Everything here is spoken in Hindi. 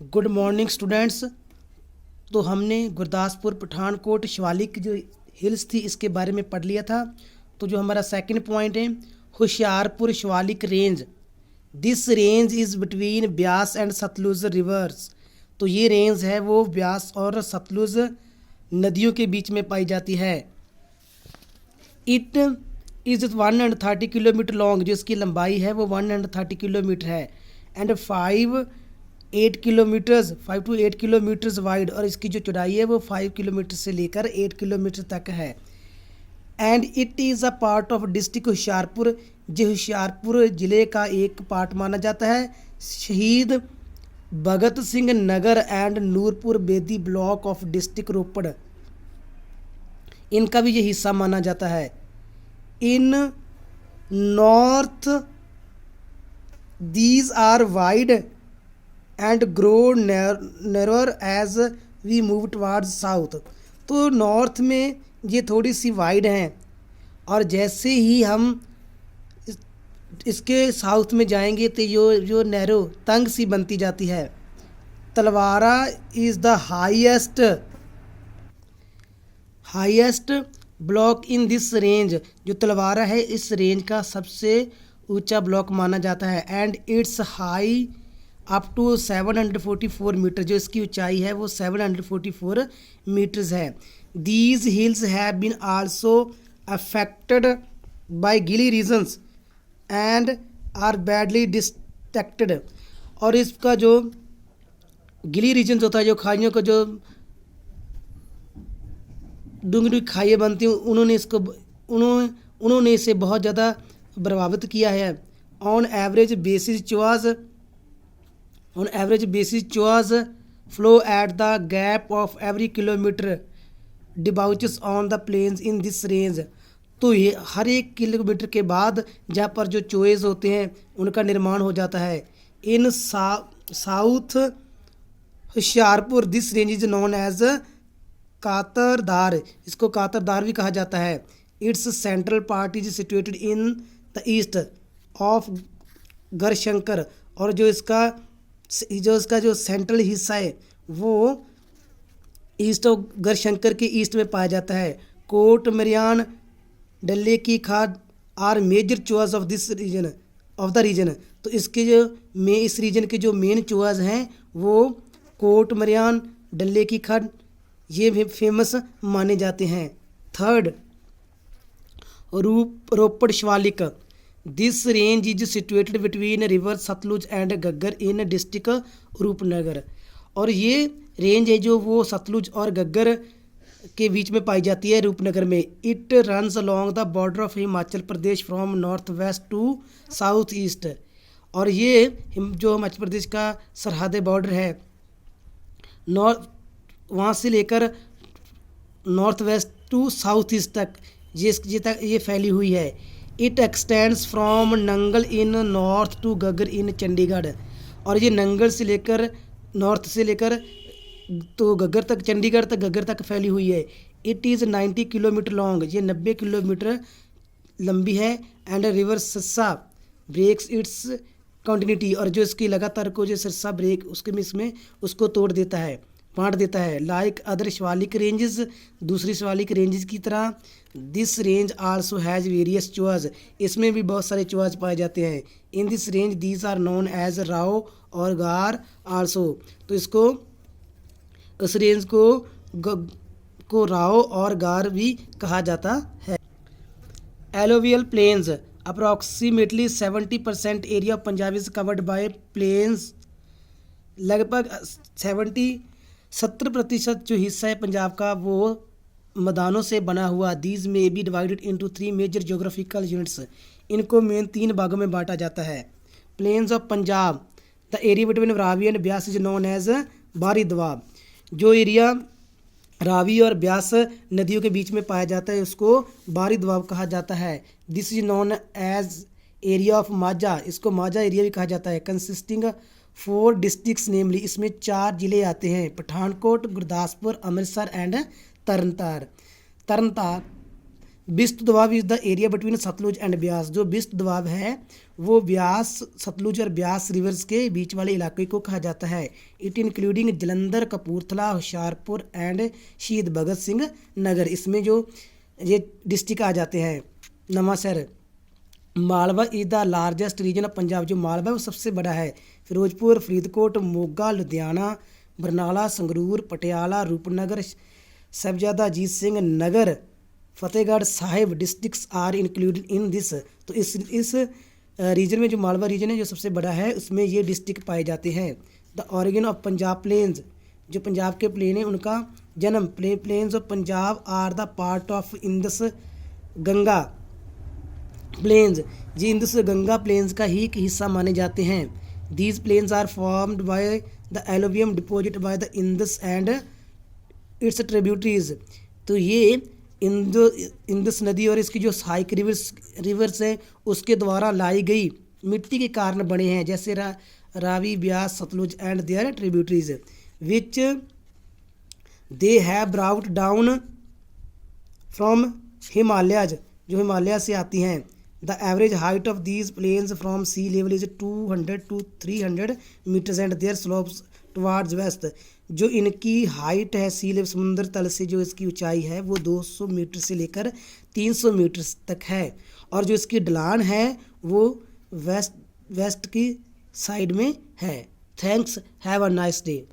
Good morning students. तो हमने गुरदासपुर, पठानकोट, शिवालिक जो हिल्स थी इसके बारे में पढ़ लिया था। तो जो हमारा सेकंड पॉइंट है, Hoshiarpur Shivalik range. This range is between Beas and Sutlej rivers. तो ये रेंज है वो ब्यास और सतलुज नदियों के बीच में पाई जाती है। इट इज़ 130 किलोमीटर लॉन्ग, जो इसकी लंबाई है वो 130 किलोमीटर है। एंड 5 to 8 किलोमीटर्स वाइड, और इसकी जो चौड़ाई है वो 5 किलोमीटर से लेकर 8 किलोमीटर तक है। And it is a part of district Hoshiarpur, जो होशियारपुर ज़िले का एक पार्ट माना जाता है। Shaheed Bhagat Singh Nagar and Nurpur Bedi block of district Ropar, इनका भी ये हिस्सा माना जाता है। In north these are wide and grow narrower as we move towards south. तो नॉर्थ में ये थोड़ी सी वाइड हैं, और जैसे ही हम इसके साउथ में जाएंगे तो जो नैरो तंग सी बनती जाती है। Talwara is the highest block in this range. जो तलवारा है इस रेंज का सबसे ऊंचा ब्लॉक माना जाता है। And it's high up to 744 metre, जो इसकी ऊंचाई है वो 744 मीटर्स है। These hills have been also affected by gully regions and are badly destructed. और इसका जो गिली रीजन्स होता है, जो खाइयों का जो डूंगरी खाइयाँ बनती हैं, उन्होंने इसे बहुत ज़्यादा प्रभावित किया है। On average basis choes flow at the gap of every kilometre debouches on the plains in this range. तो ये हर एक किलोमीटर के बाद जहाँ पर जो चोएज होते हैं उनका निर्माण हो जाता है। In south Hoshiarpur this range is known as Katardar, इसको कातरदार भी कहा जाता है। Its central part is situated in the east of Garhshankar, और जो इसका जो सेंट्रल हिस्सा है वो ईस्ट ऑफ गढ़शंकर के ईस्ट में पाया जाता है। कोट मरियान, डल्ले की Khad are major choes of the region. तो इसके इस रीजन के जो मेन चोआज हैं वो कोट मरियान, डल्ले की खाद, ये भी फेमस माने जाते हैं। Third, Ropar Shivalik. This range is situated between river Sutlej and Ghaggar in district Rupnagar. और ये रेंज है जो वो सतलुज और गग्गर के बीच में पाई जाती है, रूपनगर में। It runs along the border of Himachal Pradesh from north west to south east. और ये जो हिमाचल प्रदेश का सरहद बॉर्डर है, वहाँ से लेकर north west to south east तक ये फैली हुई है। It extends from Nangal in north to Ghaggar in Chandigarh. और ये नंगल से लेकर नॉर्थ से लेकर तो गग्गर तक, चंडीगढ़ तक, गग्गर तक फैली हुई है। इट इज़ 90 किलोमीटर लॉन्ग, ये 90 किलोमीटर लंबी है। And river Sassa breaks its continuity, और जो इसकी लगातार को जो सस्सा ब्रेक इसमें उसको तोड़ देता है, बांट देता है। लाइक अदर शिवालिक रेंजेस, दूसरी शिवालिक रेंजेस की तरह, this range also has various choes, इसमें भी बहुत सारे चोआज पाए जाते हैं। In this range these are known as Rao और गार आल्सो। तो इस रेंज को राव और गार भी कहा जाता है। Alluvial plains, approximately 70% area of Punjab is covered by plains. लगभग 70% जो हिस्सा है पंजाब का वो मैदानों से बना हुआ। These may be divided into 3 major geographical units, इनको मेन 3 भागों में बांटा जाता है। Plains of Punjab, the area between Ravi and Beas is known as Bari Doab. जो एरिया रावी और ब्यास नदियों के बीच में पाया जाता है उसको बारी दवाब कहा जाता है। This is known as area of Majha, इसको माझा एरिया भी कहा जाता है। कंसिस्टिंग 4 डिस्ट्रिक्ट्स नेमली, इसमें 4 जिले आते हैं, Pathankot, Gurdaspur, Amritsar and Tarn Taran. Bist Doab is the area between Sutlej and Beas. जो बिस्त दोआब है वो ब्यास, सतलुज और ब्यास रिवर्स के बीच वाले इलाके को कहा जाता है। It including Jalandhar, Kapurthala, Hoshiarpur and शहीद भगत सिंह नगर। इसमें जो ये डिस्ट्रिक्ट आ जाते हैं। Nawanshahr, Malwa is the largest region of Punjab. जो मालवा है वो सबसे बड़ा है। Ferozepur, Faridkot, Moga, Ludhiana, Barnala, Sangrur, Patiala, Rupnagar, Sahibzada Ajit Singh Nagar, Fatehgarh Sahib districts are included in this. तो इस रीजन में जो मालवा रीजन है जो सबसे बड़ा है उसमें ये डिस्ट्रिक्ट पाए जाते हैं। The origin of Punjab plains, जो पंजाब के प्लेन हैं उनका जन्म। Plains of Punjab are the part of Indus Ganga plains. ये इंदस गंगा प्लेन्स का ही एक हिस्सा माने जाते हैं। These plains are formed by the alluvium deposit by the Indus and its tributaries. तो ये इंदस नदी और इसकी जो सहायक रिवर्स है उसके द्वारा लाई गई मिट्टी के कारण बने हैं, जैसे Ravi, Beas, Sutlej and their tributaries which they have brought down from Himalayas, जो हिमालय से आती हैं। The average height of these plains from sea level is 200 to 300 meters and their slopes towards west. जो इनकी हाइट है सी लेवल, समुद्र तल से जो इसकी ऊंचाई है वो 200 मीटर से लेकर 300 मीटर तक है, और जो इसकी ढलान है वो वेस्ट की साइड में है। Thanks, have a nice day.